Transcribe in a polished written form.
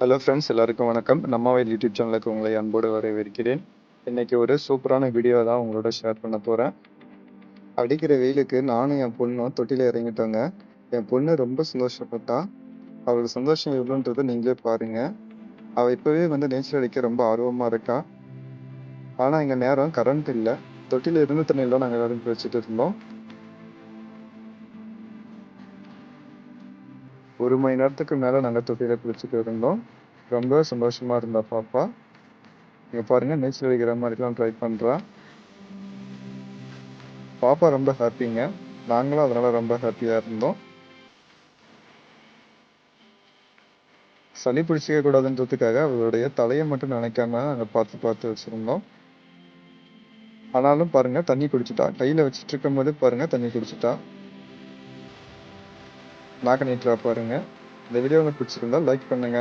Hello friends, எல்லாருக்கும் வணக்கம். நம்ம வயல் யூடியூப் சேனலுக்கு உங்களை அன்போடு வரவேற்கிறேன். இன்னைக்கு ஒரு சூப்பரான வீடியோ தான் உங்களோட ஷேர் பண்ண போகிறேன். அடிக்கிற வெயிலுக்கு நானும் என் பொண்ணும் தொட்டியில் இறங்கிட்டோங்க. என் பொண்ணு ரொம்ப சந்தோஷப்பட்டா. அவளுக்கு சந்தோஷம் எவ்வளோன்றதை நீங்களே பாருங்க. அவள் இப்போவே நீச்சல் அடிக்க ரொம்ப ஆர்வமாக இருக்கா. ஆனால் இங்கே நேரம் கரண்ட் இல்லை. தொட்டியில் இருந்த தண்ணியில் நாங்கள் எல்லாரும் வச்சுட்டு இருந்தோம். 1 மணி நேரத்துக்கு மேலே நாங்கள் தொட்டியில் குளிச்சுட்டு இருந்தோம். ரொம்ப சந்தோஷமாக இருந்தா பாப்பா. இங்கே பாருங்க, நீச்சல் அடிக்கிற மாதிரிலாம் ட்ரை பண்ணுறா. பாப்பா ரொம்ப ஹாப்பிங்க. நாங்களும் அதனால ரொம்ப ஹாப்பியாக இருந்தோம். சளி பிடிச்சிக்க கூடாதுன்றதுக்காக அவளுடைய தலையை மட்டும் நினைக்காம நாங்கள் பார்த்து பார்த்து வச்சுருந்தோம். ஆனாலும் பாருங்க, தண்ணி குடிச்சிட்டா. கையில் வச்சுட்டு இருக்கும் போது பாருங்க, தண்ணி குடிச்சிட்டா. நாக்க நீட்டுறா பாருங்க. இந்த வீடியோ உங்களுக்கு பிடிச்சிருந்தா லைக் பண்ணுங்க.